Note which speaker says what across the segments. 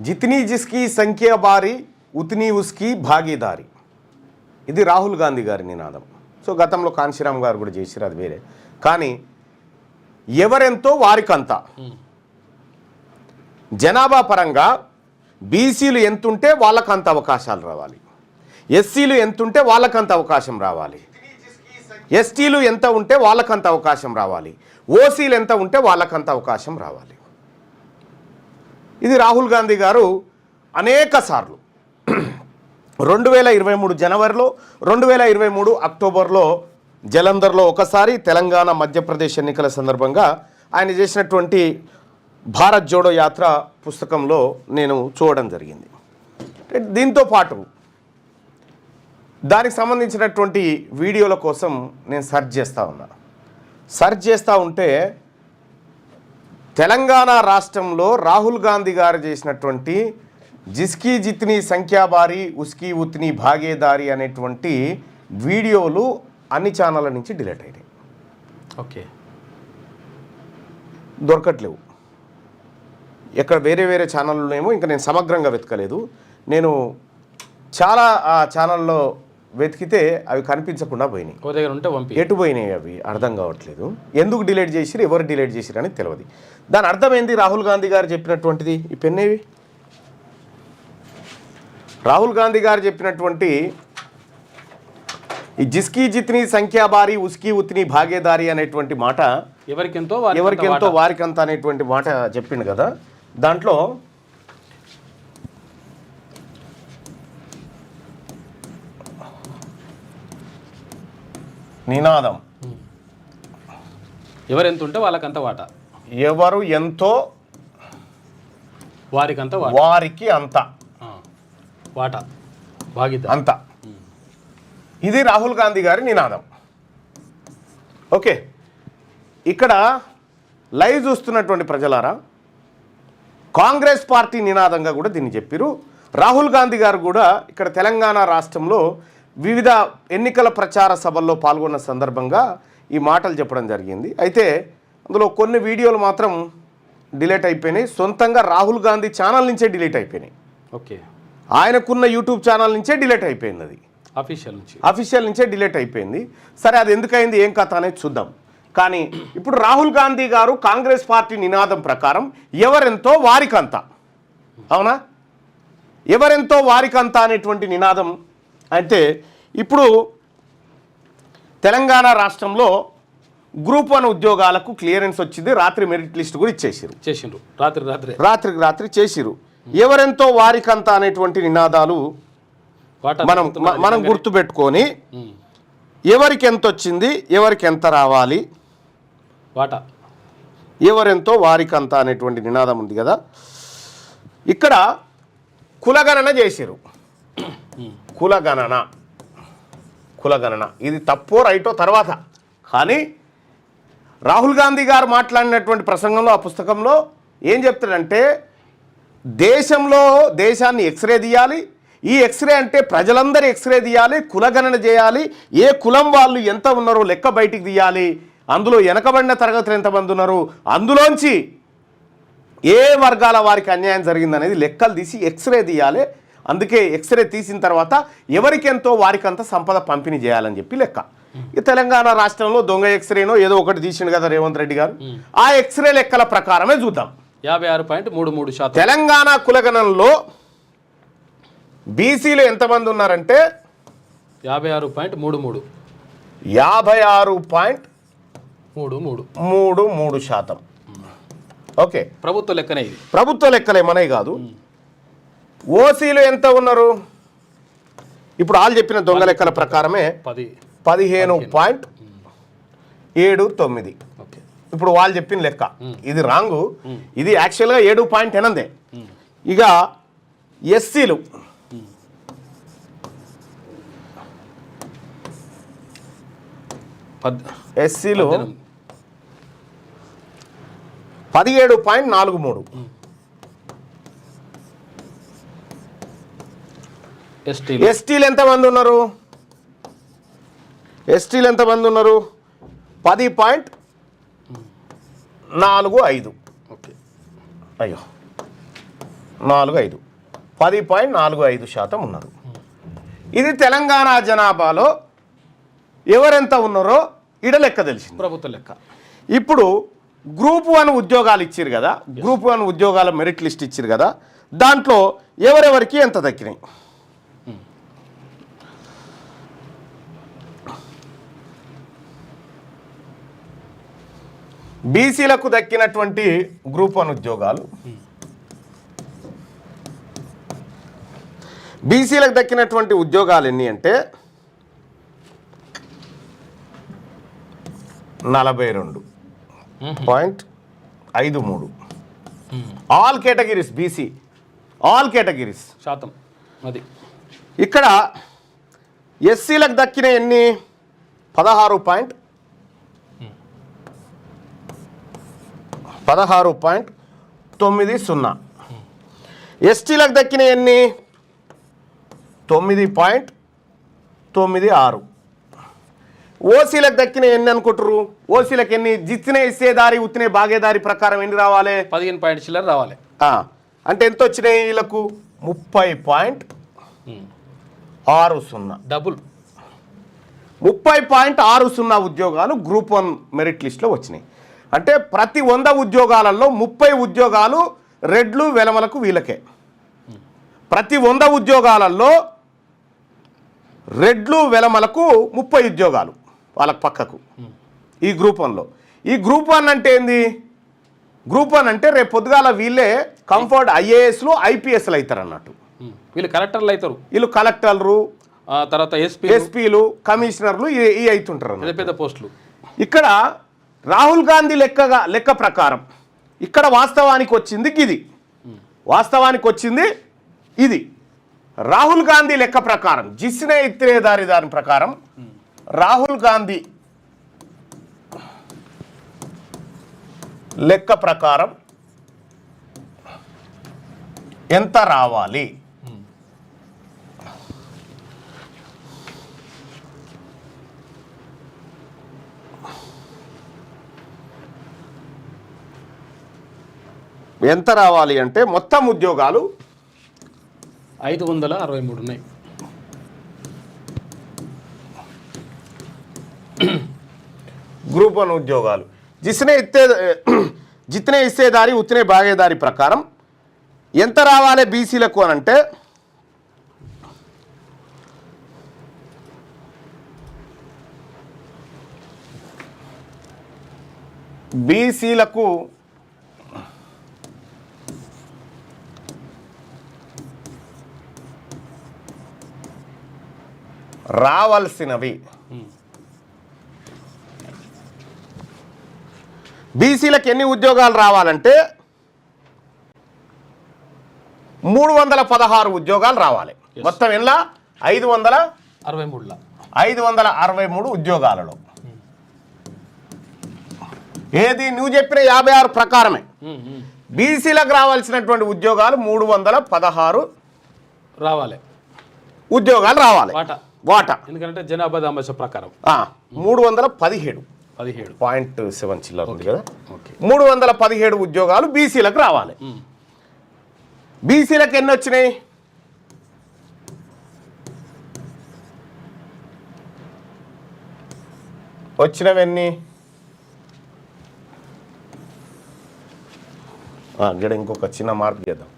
Speaker 1: జితనీ జిస్కి సంఖ్య బారి ఉతనీ ఉస్కి భాగీదారి. ఇది రాహుల్ గాంధీ గారి నినాదం. సో గతంలో కాంశీరామ్ గారు కూడా చేశారు, అది వేరే. కానీ ఎవరెంతో వారికంతా, జనాభా పరంగా బీసీలు ఎంతుంటే వాళ్ళకంత అవకాశాలు రావాలి, ఎస్సీలు ఎంతుంటే వాళ్ళకంత అవకాశం రావాలి, ఎస్టీలు ఎంత ఉంటే వాళ్ళకంత అవకాశం రావాలి, ఓసీలు ఎంత ఉంటే వాళ్ళకంత అవకాశం రావాలి. ఇది రాహుల్ గాంధీ గారు అనేక సార్లు 2023 జనవరిలో, 2023 అక్టోబర్లో జలంధర్లో ఒకసారి, తెలంగాణ మధ్యప్రదేశ్ ఎన్నికల సందర్భంగా ఆయన చేసినటువంటి భారత్ జోడో యాత్ర పుస్తకంలో నేను చూడడం జరిగింది. దీంతో పాటు దానికి సంబంధించినటువంటి వీడియోల కోసం నేను సెర్చ్ చేస్తూ ఉంటే తెలంగాణ రాష్ట్రంలో రాహుల్ గాంధీ గారు చేసినటువంటి జిస్కి జిత్నీ సంఖ్యాబారి ఉస్కి ఉత్నీ భాగేదారి అనేటువంటి వీడియోలు అన్ని ఛానళ్ళ నుంచి డిలీట్ అయినాయి.
Speaker 2: ఓకే,
Speaker 1: దొరకట్లేవు. ఎక్కడ వేరే ఛానళ్ళేమో ఇంకా నేను సమగ్రంగా వెతకలేదు. నేను చాలా ఆ ఛానల్లో వెతికితే అవి కనిపించకుండా పోయినాయి. ఎటు పోయినాయి అవి అర్థం కావట్లేదు. ఎందుకు డిలీట్ చేసిరు, ఎవరు డిలీట్ చేసిరు అని తెలియదు. దాని అర్థం ఏంది? రాహుల్ గాంధీ గారు చెప్పినటువంటిది ఈ పెన్నేవి, రాహుల్ గాంధీ గారు చెప్పినటువంటి ఈ జిస్కి జిత్నీ సంఖ్యాబారి ఉస్కి ఉత్నీ భాగేదారి అనేటువంటి మాట, ఎవరికెంతో వారికంత అనేటువంటి మాట చెప్పిండు కదా. దాంట్లో నినాదం
Speaker 2: ఎవరెంత ఉంటే వాళ్ళకంత వాటా,
Speaker 1: ఎవరు ఎంతో వారికి అంత
Speaker 2: వాటా భాగీదారి
Speaker 1: అంత. ఇది రాహుల్ గాంధీ గారి నినాదం. ఓకే, ఇక్కడ లైవ్ చూస్తున్నటువంటి ప్రజలారా, కాంగ్రెస్ పార్టీ నినాదంగా కూడా దీన్ని చెప్పారు. రాహుల్ గాంధీ గారు కూడా ఇక్కడ తెలంగాణ రాష్ట్రంలో వివిధ ఎన్నికల ప్రచార సభల్లో పాల్గొన్న సందర్భంగా ఈ మాటలు చెప్పడం జరిగింది. అయితే అందులో కొన్ని వీడియోలు మాత్రం డిలీట్ అయిపోయినాయి. సొంతంగా రాహుల్ గాంధీ ఛానల్ నుంచే డిలీట్ అయిపోయినాయి.
Speaker 2: ఓకే,
Speaker 1: ఆయనకున్న యూట్యూబ్ ఛానల్ నుంచే డిలీట్ అయిపోయింది. అది అఫీషియల్ నుంచే డిలీట్ అయిపోయింది. సరే, అది ఎందుకైంది, ఏం కథ అనేది చూద్దాం. కానీ ఇప్పుడు రాహుల్ గాంధీ గారు కాంగ్రెస్ పార్టీ నినాదం ప్రకారం ఎవరెంతో వారికంతా, అవునా, ఎవరెంతో వారికంతా అనేటువంటి నినాదం. అయితే ఇప్పుడు తెలంగాణ రాష్ట్రంలో గ్రూప్ 1 ఉద్యోగాలకు క్లియరెన్స్ వచ్చింది. రాత్రి మెరిట్ లిస్ట్ కూడా ఇచ్చేసారు. రాత్రి చేసిరు. ఎవరెంతో వారికంతా అనేటువంటి నినాదాలు మనం గుర్తుపెట్టుకొని ఎవరికి ఎంత వచ్చింది, ఎవరికి ఎంత రావాలి, ఎవరెంతో వారికంతా అనేటువంటి నినాదం ఉంది కదా. ఇక్కడ కులగణన చేసిరు. కులగణన ఇది తప్పో రైటో తర్వాత. కానీ రాహుల్ గాంధీ గారు మాట్లాడినటువంటి ప్రసంగంలో, ఆ పుస్తకంలో ఏం చెప్తాడంటే, దేశాన్ని ఎక్స్రే తీయాలి. ఈ ఎక్స్రే అంటే ప్రజలందరూ ఎక్స్రే తీయాలి, కులగణన చేయాలి, ఏ కులం వాళ్ళు ఎంత ఉన్నారో లెక్క బయటికి తీయాలి, అందులో వెనకబడిన తరగతులు ఎంతమంది ఉన్నారు, అందులోంచి ఏ వర్గాల వారికి అన్యాయం జరిగిందనేది లెక్కలు తీసి ఎక్స్రే తీయాలి. అందుకే ఎక్స్రే తీసిన తర్వాత ఎవరికెంతో వారికంత సంపద పంపిణీ చేయాలని చెప్పి లెక్క. ఈ తెలంగాణ రాష్ట్రంలో దొంగ ఎక్స్రేనో ఏదో ఒకటి తీసిండు కదా రేవంత్ రెడ్డి గారు. ఆ ఎక్స్రే లెక్కల ప్రకారమే చూద్దాం.
Speaker 2: 56.33%.
Speaker 1: తెలంగాణ కులగణనలో బీసీలు ఎంతమంది ఉన్నారంటే
Speaker 2: 56.33.
Speaker 1: 56.33%. ఓకే,
Speaker 2: ప్రభుత్వ
Speaker 1: లెక్కలే మనవి కాదు. ఓసీలు ఎంత ఉన్నారు? ఇప్పుడు వాళ్ళు చెప్పిన దొంగ లెక్కల ప్రకారమే 15.79. ఇప్పుడు వాళ్ళు చెప్పిన లెక్క ఇది రాంగు. ఇది యాక్చువల్గా 7.8. ఇక ఎస్సీలు 17.43. ఎస్టీలు ఎంతమంది ఉన్నారు? 10.45. అయ్యో, 45 10.45% ఉన్నారు. ఇది తెలంగాణ జనాభాలో ఎవరెంత ఉన్నారో ఈడ లెక్క తెలిసింది,
Speaker 2: ప్రభుత్వ లెక్క.
Speaker 1: ఇప్పుడు గ్రూప్ 1 ఉద్యోగాలు ఇచ్చారు కదా, గ్రూప్ 1 ఉద్యోగాల మెరిట్ లిస్ట్ ఇచ్చారు కదా, దాంట్లో ఎవరెవరికి ఎంత దక్కినాయి. బీసీలకు దక్కినటువంటి గ్రూప్ 1 ఉద్యోగాలు, బీసీలకు దక్కినటువంటి ఉద్యోగాలు ఎన్ని అంటే 42.53. All categories BC, all categories
Speaker 2: శాతం అది.
Speaker 1: ఇక్కడ ఎస్సీలకు దక్కిన ఎన్ని 16.90. ఎస్టీలకు దక్కిన ఎన్ని 9.96. ఓసీలకు దక్కిన ఎన్ని అనుకుంటారు? ఓసీలకు ఎన్ని? జిత్తినే ఇచ్చేదారి ఉత్తినే బాగేదారి ప్రకారం ఎన్ని రావాలి?
Speaker 2: 15 పాయింట్ చిల్లర రావాలి.
Speaker 1: అంటే ఎంత వచ్చినాయి వీళ్ళకు? 30.60.
Speaker 2: డబుల్
Speaker 1: 30.60 ఉద్యోగాలు గ్రూప్ 1 మెరిట్ లిస్ట్లో వచ్చినాయి. అంటే ప్రతి 100 ఉద్యోగాలలో 30 ఉద్యోగాలు రెడ్లు వెలమలకు వీళ్ళకే. ప్రతి 100 ఉద్యోగాలలో రెడ్లు వెలమలకు 30 ఉద్యోగాలు వాళ్ళకు పక్కకు ఈ గ్రూప్ 1లో. ఈ గ్రూప్ 1 అంటే ఏంది? గ్రూప్ 1 అంటే రేపు పొద్దుగాల వీళ్ళే కంఫర్ట్ ఐఏఎస్లు ఐపీఎస్లు అవుతారు అన్నట్టు.
Speaker 2: వీళ్ళు కలెక్టర్లు అవుతారు,
Speaker 1: వీళ్ళు కలెక్టర్లు,
Speaker 2: తర్వాత
Speaker 1: ఎస్పీలు, కమిషనర్లు ఈ అవుతుంటారు
Speaker 2: పెద్ద పెద్ద పోస్టులు.
Speaker 1: ఇక్కడ రాహుల్ గాంధీ లెక్క ప్రకారం ఇక్కడ వాస్తవానికి వచ్చింది ఇది, వాస్తవానికి వచ్చింది ఇది. రాహుల్ గాంధీ లెక్క ప్రకారం, జిస్నే ఇత్తేదారి దాని ప్రకారం రాహుల్ గాంధీ లెక్క ప్రకారం ఎంత రావాలి? ఎంత రావాలి అంటే మొత్తం ఉద్యోగాలు
Speaker 2: 563 ఉన్నాయి.
Speaker 1: గ్రూప్ 1 ఉద్యోగాలు జితనే ఇచ్చేదారి ఉత్తనే బాగేదారి ప్రకారం ఎంత రావాలి బీసీలకు అని అంటే బీసీలకు రావాల్సినవి, బీసీలకు ఎన్ని ఉద్యోగాలు రావాలంటే 316 ఉద్యోగాలు రావాలి. మొత్తం ఎలా 563 ఉద్యోగాలలో ఏది నువ్వు చెప్పిన 56 ప్రకారమే బీసీలకు రావాల్సినటువంటి ఉద్యోగాలు 316
Speaker 2: రావాలి,
Speaker 1: ఉద్యోగాలు రావాలి. వాటా
Speaker 2: ఎందుకంటే జనాభా దామాష ప్రకారం
Speaker 1: 317.7 చిల్లర ఉంది కదా. 317 ఉద్యోగాలు బీసీలకు రావాలి. బీసీలకు ఎన్ని వచ్చినాయి? వచ్చినవన్నీ ఇక్కడ ఇంకొక చిన్న మార్పు చేద్దాం.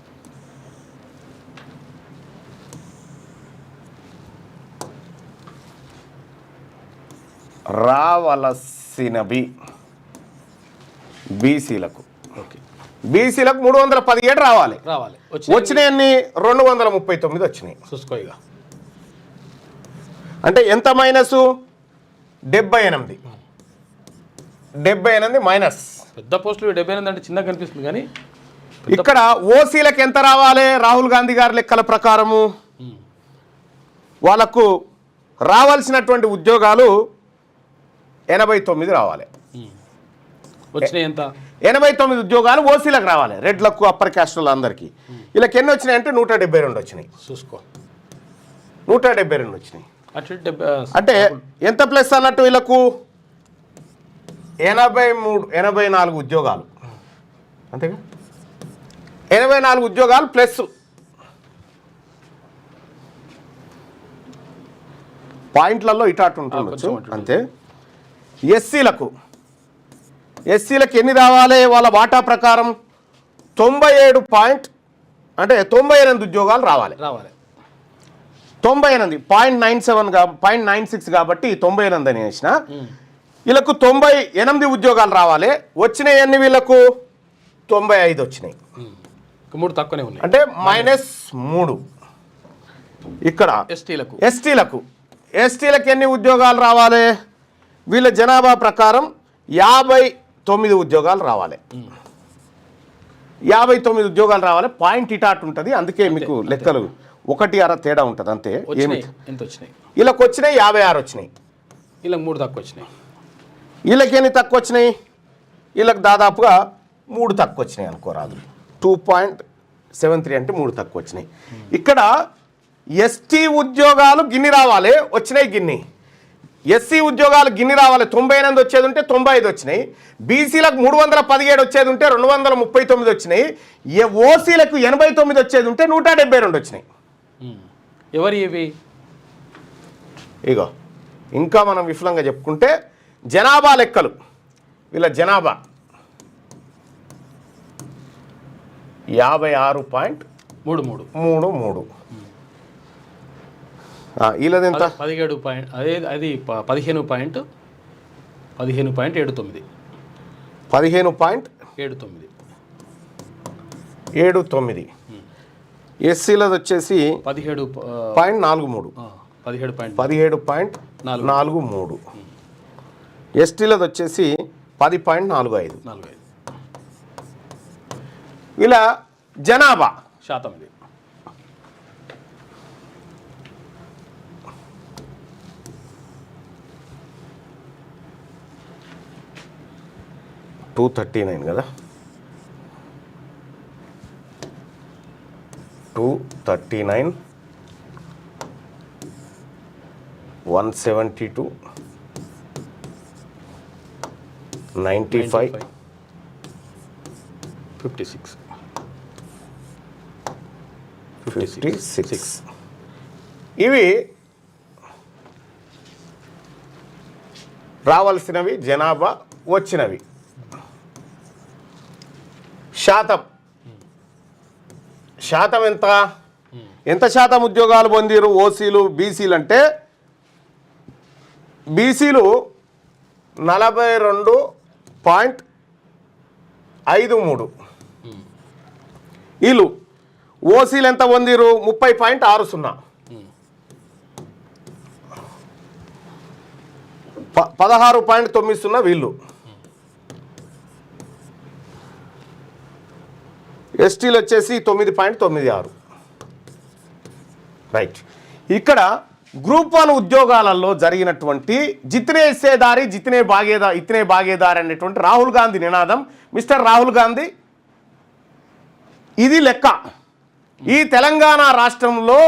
Speaker 1: రావలసినవి బీసీలకు, బీసీలకు 317 రావాలి. వచ్చినాయన్ని 239 వచ్చినాయి.
Speaker 2: చూసుకోయిగా
Speaker 1: అంటే ఎంత మైనస్? 78 మైనస్.
Speaker 2: పెద్ద పోస్టులు 78 అంటే చిన్నగా కనిపిస్తుంది కానీ
Speaker 1: ఇక్కడ ఓసీలకు ఎంత రావాలి? రాహుల్ గాంధీ గారి లెక్కల ప్రకారము వాళ్ళకు రావాల్సినటువంటి ఉద్యోగాలు 89 రావాలి.
Speaker 2: వచ్చినాయి ఎంత?
Speaker 1: 89 ఉద్యోగాలు ఓసీలకు రావాలి, రెడ్లకు అప్పర్ క్యాస్టుల అందరికీ. వీళ్ళకి ఎన్ని వచ్చినాయి అంటే 172 వచ్చినాయి.
Speaker 2: చూసుకో
Speaker 1: 172 వచ్చినాయి. అంటే ఎంత ప్లస్ అన్నట్టు వీళ్ళకు 84 ఉద్యోగాలు అంతేగా. 84 ఉద్యోగాలు ప్లస్ పాయింట్లలో ఇటాటు ఉంటుండొచ్చు అంతే. ఎస్సీలకు ఎన్ని రావాలి వాళ్ళ వాటా ప్రకారం 97 అంటే 98 ఉద్యోగాలు రావాలి. 98 0.96 కాబట్టి 98 అని వేసిన వీళ్ళకు 98 ఉద్యోగాలు రావాలి. వచ్చినాయి అన్ని వీళ్ళకు 95 వచ్చినాయి,
Speaker 2: 3 తక్కువనే ఉన్నాయి
Speaker 1: అంటే -3. ఇక్కడ ఎస్టీలకు ఎన్ని ఉద్యోగాలు రావాలి? వీళ్ళ జనాభా ప్రకారం 59 ఉద్యోగాలు రావాలి. 59 ఉద్యోగాలు రావాలి. పాయింట్ ఇటాట్ ఉంటుంది, అందుకే మీకు లెక్కలు 1/6 తేడా ఉంటుంది అంతే.
Speaker 2: ఎంత వచ్చినాయి?
Speaker 1: వీళ్ళకి వచ్చినాయి 56 వచ్చినాయి.
Speaker 2: వీళ్ళకి 3 తక్కువ వచ్చినాయి.
Speaker 1: వీళ్ళకి ఎన్ని తక్కువ వచ్చినాయి? వీళ్ళకి దాదాపుగా 3 తక్కువ వచ్చినాయి అనుకోరాదు. 2.73 అంటే 3 తక్కువ వచ్చినాయి. ఇక్కడ ఎస్టీ ఉద్యోగాలు గిన్ని రావాలి, వచ్చినాయి గిన్ని. ఎస్సీ ఉద్యోగాలు గిన్ని రావాలి, 98 వచ్చేది ఉంటే 95 వచ్చినాయి. బీసీలకు 317 వచ్చేది ఉంటే 239 వచ్చినాయి. ఓసీలకు 89 వచ్చేది ఉంటే 172 వచ్చినాయి.
Speaker 2: ఎవరి ఇవి?
Speaker 1: ఇగో ఇంకా మనం విఫలంగా చెప్పుకుంటే జనాభా లెక్కలు. వీళ్ళ జనాభా 56.33. వీళ్ళది ఎంత?
Speaker 2: 17 అది 15.79.
Speaker 1: 15.79. ఎస్సీలది వచ్చేసి 17.43. 17.43. ఎస్టీలది వచ్చేసి 10.45. వీళ్ళ జనాభా
Speaker 2: శాతం ఇది.
Speaker 1: $239 కదా, 239, 172, 95, 56. ఇవి రావాల్సినవి జనాభా వచ్చినవి. శాతం ఎంత శాతం ఉద్యోగాలు పొందిరు ఓసీలు బీసీలు అంటే బీసీలు 42.53. వీళ్ళు ఓసీలు ఎంత పొందిరు? 30.60. 16.90 వీళ్ళు. ఎస్టీలు వచ్చేసి 9.96. రైట్. ఇక్కడ గ్రూప్ 1 ఉద్యోగాలలో జరిగినటువంటి జితనే హిస్సేదారి ఇతనే భాగేదారి అనేటువంటి రాహుల్ గాంధీ నినాదం. మిస్టర్ రాహుల్ గాంధీ, ఇది లెక్క. ఈ తెలంగాణ రాష్ట్రంలో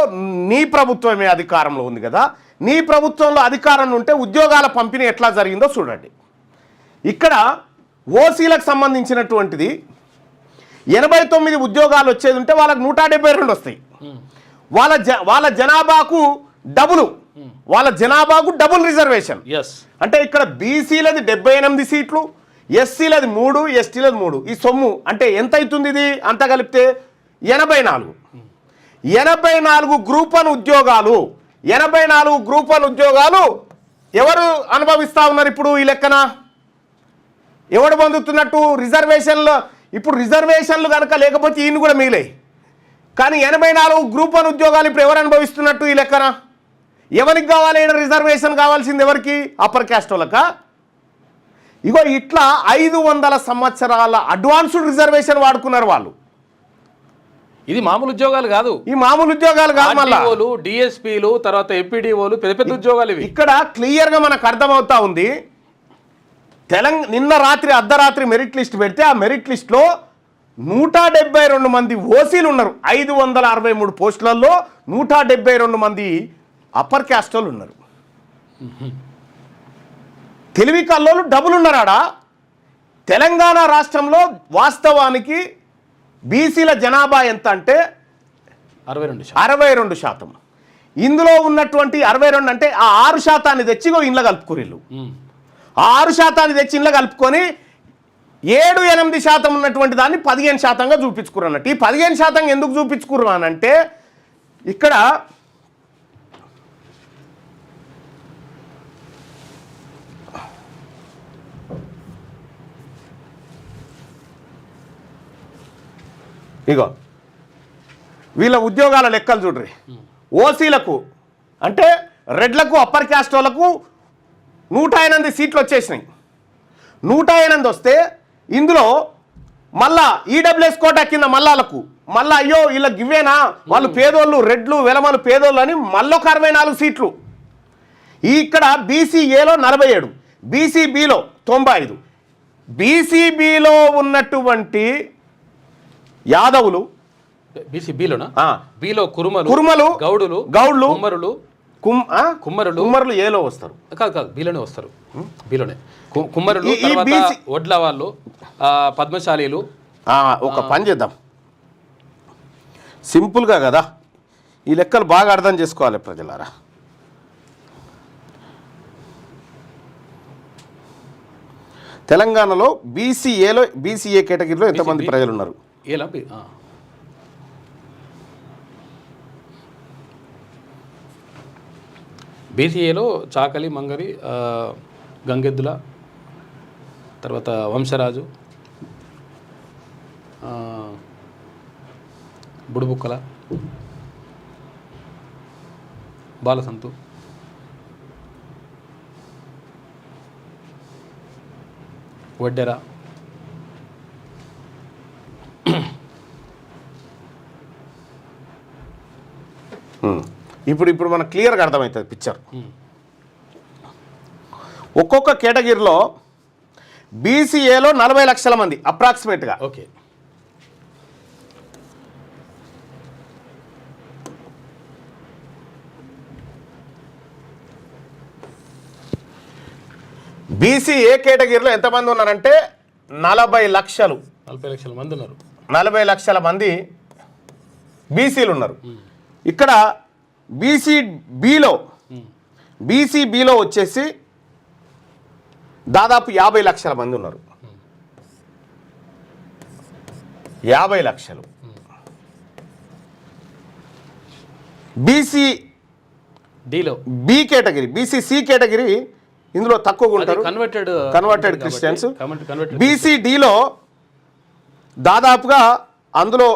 Speaker 1: నీ ప్రభుత్వమే అధికారంలో ఉంది కదా, నీ ప్రభుత్వంలో అధికారంలో ఉంటే ఉద్యోగాల పంపిణీ ఎట్లా జరిగిందో చూడండి. ఇక్కడ ఓసీలకు సంబంధించినటువంటిది 89 ఉద్యోగాలు వచ్చేది ఉంటే వాళ్ళకి 172 వస్తాయి. వాళ్ళ జనాభాకు డబుల్ రిజర్వేషన్. అంటే ఇక్కడ బీసీలది 78 సీట్లు, ఎస్సీలది 3, ఎస్టీలది 3. ఈ సొమ్ము అంటే ఎంత అవుతుంది? ఇది అంతా కలిపితే 84 గ్రూప్ 1 ఉద్యోగాలు. 84 గ్రూప్ 1 ఉద్యోగాలు ఎవరు అనుభవిస్తూ ఉన్నారు ఇప్పుడు? ఈ లెక్కన ఎవడు పొందుతున్నట్టు? రిజర్వేషన్లు. ఇప్పుడు రిజర్వేషన్లు కనుక లేకపోతే ఈయన కూడా మిగిలాయి. కానీ 84 గ్రూప్ 1 ఉద్యోగాలు ఇప్పుడు ఎవరు అనుభవిస్తున్నట్టు ఈ లెక్కన? ఎవరికి కావాలి రిజర్వేషన్? కావాల్సింది ఎవరికి? Upper caste వాళ్ళకా? ఇగో ఇట్లా 500 సంవత్సరాల అడ్వాన్స్డ్ రిజర్వేషన్ వాడుకున్నారు వాళ్ళు.
Speaker 2: ఇది మామూలు ఉద్యోగాలు కాదు.
Speaker 1: ఈ మామూలు ఉద్యోగాలు కాదు, మళ్ళీ
Speaker 2: డిఎస్పీలు, తర్వాత ఎంపీడీఓలు, పెద్ద ఉద్యోగాలు ఇవి. ఇక్కడ
Speaker 1: క్లియర్గా మనకు అర్థమవుతా ఉంది. నిన్న రాత్రి అర్ధరాత్రి మెరిట్ లిస్ట్ పెడితే ఆ మెరిట్ లిస్ట్లో 172 మంది ఓసీలు ఉన్నారు. 563 పోస్టులలో 172 మంది అప్పర్ క్యాస్ట్ వాళ్ళు ఉన్నారు. తెలివి కల్లోలు డబుల్ ఉన్నారాడా. తెలంగాణ రాష్ట్రంలో వాస్తవానికి బీసీల జనాభా ఎంత అంటే 62%. ఇందులో ఉన్నటువంటి 62 అంటే ఆ 6% తెచ్చిగో ఇండ్ల కలుపుకురిళ్ళు. ఆ 6% తెచ్చి ఇండ్ల కలుపుకొని 7-8% ఉన్నటువంటి దాన్ని 15%గా చూపించుకురు అన్నట్టు. ఈ 15% ఎందుకు చూపించుకురు అని అంటే ఇక్కడ ఇగో వీళ్ళ ఉద్యోగాల లెక్కలు చూడ్రి. ఓసీలకు అంటే రెడ్లకు అప్పర్ క్యాస్ట్ వాళ్ళకు 108 సీట్లు వచ్చేసినాయి. 108 వస్తే ఇందులో మళ్ళా ఈడబ్ల్యూఎస్ కోటా కింద మళ్ళాలకు మళ్ళా అయ్యో వీళ్ళకి ఇవ్వేనా వాళ్ళు పేదోళ్ళు రెడ్లు వెలమలు పేదోళ్ళు అని మళ్ళొక 64 సీట్లు. ఇక్కడ బీసీఏలో 47, బీసీబీలో 95. బీసీబీలో ఉన్నటువంటి యాదవులు
Speaker 2: బీలో కురుమలు
Speaker 1: గౌడ్లు
Speaker 2: కుమ్మరులు
Speaker 1: ఏలో వస్తారు.
Speaker 2: కాదు బీలోనే వస్తారు. బీలోనే కుమ్మరులు, వడ్ల వాళ్ళు, పద్మశాలీలు.
Speaker 1: ఒక పని చేద్దాం సింపుల్గా కదా, ఈ లెక్కలు బాగా అర్థం చేసుకోవాలి ప్రజలారా. తెలంగాణలో బీసీఏ కేటగిరీలో ఎంతమంది ప్రజలు ఉన్నారు?
Speaker 2: బీసీఏలో చాకలి, మంగరి, గంగెద్దుల, తర్వాత వంశరాజు, బుడుబుక్కల, బాలసంతు, వడ్డెర,
Speaker 1: ఇప్పుడు మనకు క్లియర్గా అర్థమవుతుంది పిక్చర్. ఒక్కొక్క కేటగిరీలో బీసీఏలో 40 లక్షల మంది అప్రాక్సిమేట్గా.
Speaker 2: ఓకే,
Speaker 1: బీసీఏ కేటగిరీలో ఎంతమంది ఉన్నారంటే 40 లక్షలు.
Speaker 2: 40 లక్షల మంది ఉన్నారు.
Speaker 1: 40 లక్షల మంది బీసీలు ఉన్నారు. ఇక్కడ బీసీబీలో వచ్చేసి దాదాపు 50 లక్షల మంది ఉన్నారు. 50 లక్షలు. బీ కేటగిరీ, బీసీ కేటగిరీ ఇందులో తక్కువగా ఉంటారు, కన్వర్టెడ్ క్రిస్టియన్స్. బీసీడీలో దాదాపుగా అందులో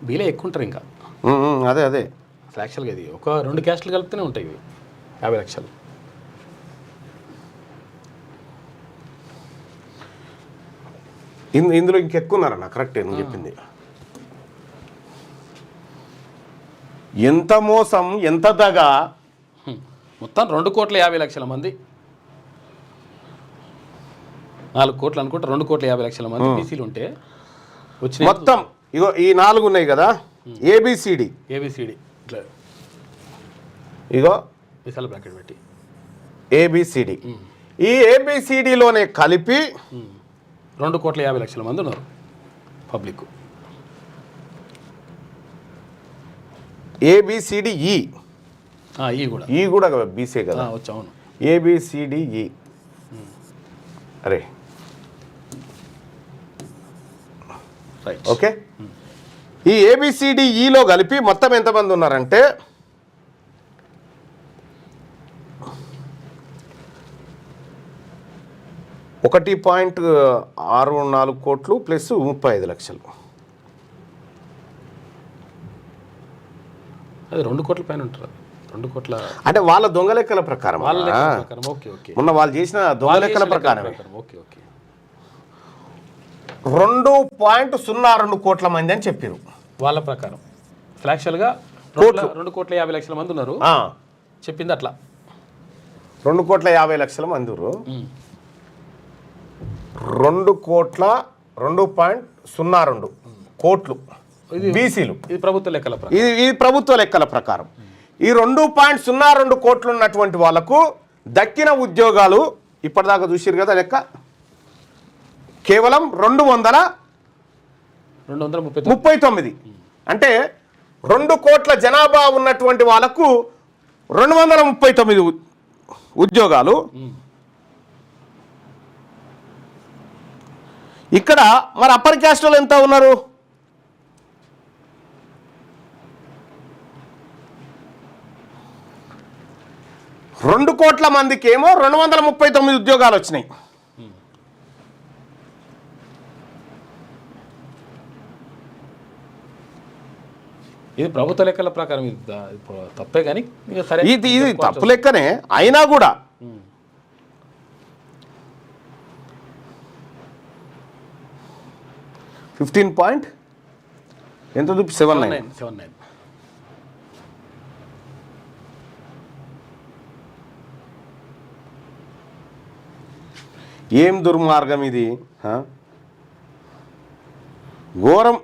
Speaker 2: బీలో ఎక్కువ ఉంటారు. ఇంకా
Speaker 1: అదే
Speaker 2: అసలు యాక్చువల్గా ఇది ఒక 2 క్యాస్టులు కలిపితేనే ఉంటాయి ఇవి 50 లక్షలు.
Speaker 1: ఇందులో ఇంకెక్కువ ఉన్నారన్న. కరెక్టే నువ్వు చెప్పింది. ఎంత మోసం, ఎంత దగా.
Speaker 2: మొత్తం 2,50,00,000 మంది, 4 కోట్లు అనుకుంటా, 2,50,00,000 మంది బీసీలు ఉంటే వచ్చిన
Speaker 1: మొత్తం ఇగో ఈ 4 ఉన్నాయి కదా, ఏబిసిడి
Speaker 2: ఇట్లా
Speaker 1: ఇగో
Speaker 2: విశాల బ్రాకెట్ పెట్టి
Speaker 1: ఏబిసిడి. ఈ ఏబిసిడిలోనే కలిపి
Speaker 2: 2,50,00,000 మంది ఉన్నారు పబ్లిక్.
Speaker 1: ఏబిసిడిఈ ఈ కూడా బీసీ కదా.
Speaker 2: అవును,
Speaker 1: ఏబిసిడిఈ. అరే ఓకే. ఈ ఏబిసిడిఈలో కలిపి మొత్తం ఎంతమంది ఉన్నారంటే 1.64 కోట్లు ప్లస్ 35 లక్షలు.
Speaker 2: అది 2 కోట్ల పైన ఉంటారు. 2 కోట్ల
Speaker 1: అంటే వాళ్ళ దొంగ లెక్కల ప్రకారం, మొన్న వాళ్ళు చేసిన దొంగ లెక్కల ప్రకారం 2.02 కోట్ల మంది అని చెప్పారు
Speaker 2: వాళ్ళ ప్రకారం. ఫ్లాక్షల్గా 2,50,00,000 మంది ఉన్నారు చెప్పింది అట్లా.
Speaker 1: 2,50,00,000 మంది 2.02 కోట్లు బీసీలు.
Speaker 2: ఇది ప్రభుత్వ లెక్కల ప్రకారం.
Speaker 1: ఇది ప్రభుత్వ లెక్కల ప్రకారం. ఈ 2.02 కోట్లు ఉన్నటువంటి వాళ్ళకు దక్కిన ఉద్యోగాలు ఇప్పటిదాకా చూసిరు కదా లెక్క కేవలం 239. అంటే 2 కోట్ల జనాభా ఉన్నటువంటి వాళ్ళకు 239 ఉద్యోగాలు. ఇక్కడ మరి అప్పర్ క్యాస్ట్ వాళ్ళు ఎంత ఉన్నారు? రెండు కోట్ల మందికి ఏమో 239 ఉద్యోగాలు వచ్చినాయి.
Speaker 2: ఇది ప్రభుత్వ లెక్కల ప్రకారం తప్పే కానీ సరే,
Speaker 1: ఇది తప్పు లెక్కనే అయినా కూడా ఎంత 79. ఏం దుర్మార్గం ఇది, ఘోరం.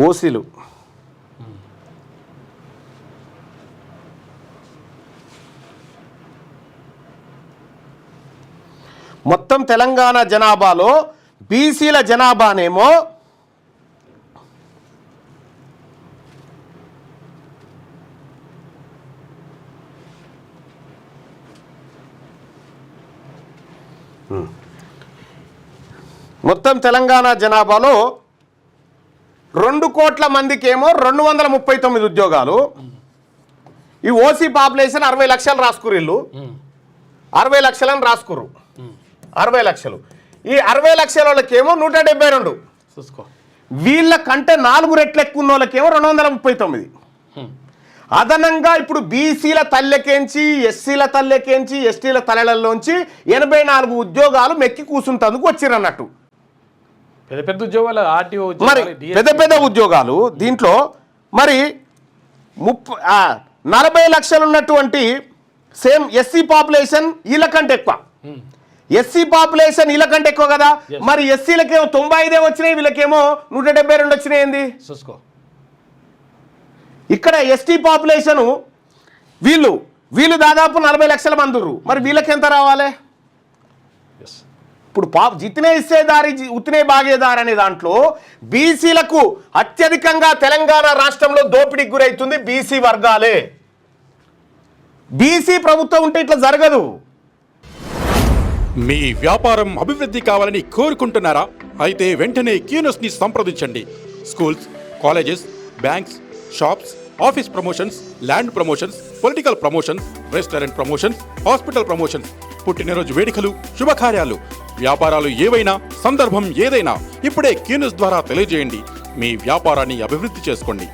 Speaker 1: ఓసీలు మొత్తం తెలంగాణ జనాభాలో బీసీల జనాభానేమో 2 కోట్ల మందికి ఏమో 239 ఉద్యోగాలు. ఈ ఓసీ పాపులేషన్ 60 లక్షలు రాసుకురిల్లు, 60 లక్షలని రాసుకురు, 60 లక్షలు. ఈ 60 లక్షల వాళ్ళకేమో 172, వీళ్ళ కంటే 4 రెట్లు ఎక్కువ ఉన్న వాళ్ళకేమో 239. అదనంగా ఇప్పుడు బీసీల తల్లెకేంచి, ఎస్సీల తల్లెకేంచి, ఎస్టీల తలలలోంచి 84 ఉద్యోగాలు మెక్కి కూర్చుంటందుకు వచ్చిరన్నట్టు.
Speaker 2: పెద్ద పెద్ద ఉద్యోగాలు, ఆర్టీఓ
Speaker 1: మరి పెద్ద ఉద్యోగాలు. దీంట్లో మరి 40 లక్షలు ఉన్నటువంటి సేమ్ ఎస్సీ పాపులేషన్ వీళ్ళ కంటే ఎక్కువ. ఎస్సీ పాపులేషన్ వీళ్ళ కంటే ఎక్కువ కదా, మరి ఎస్సీలకేమో 95 వచ్చినాయి, వీళ్ళకేమో 172 వచ్చినాయి. ఏంది
Speaker 2: చూసుకో.
Speaker 1: ఇక్కడ ఎస్టీ పాపులేషను వీళ్ళు దాదాపు 40 లక్షల మంది ఉన్నారు, మరి వీళ్ళకి ఎంత రావాలి? ఇప్పుడు జితనే ఇచ్చేదారి ఉత్తినే బాగేదారి అనే దాంట్లో బీసీలకు అత్యధికంగా తెలంగాణ రాష్ట్రంలో దోపిడీకి గురవుతుంది బీసీ వర్గాలే. బీసీ ప్రభుత్వం ఉంటే ఇట్లా జరగదు.
Speaker 3: మీ వ్యాపారం అభివృద్ధి కావాలని కోరుకుంటున్నారా? అయితే వెంటనే క్యూనస్ ని సంప్రదించండి. Schools, colleges, banks, shops, office promotions, land promotions, political promotions, restaurant promotions, hospital promotions, పుట్టినరోజు వేడుకలు, శుభకార్యాలు, వ్యాపారాలు ఏవైనా, సందర్భం ఏదైనా ఇప్పుడే క్యూనస్ ద్వారా తెలియజేయండి. మీ వ్యాపారాన్ని అభివృద్ధి చేసుకోండి.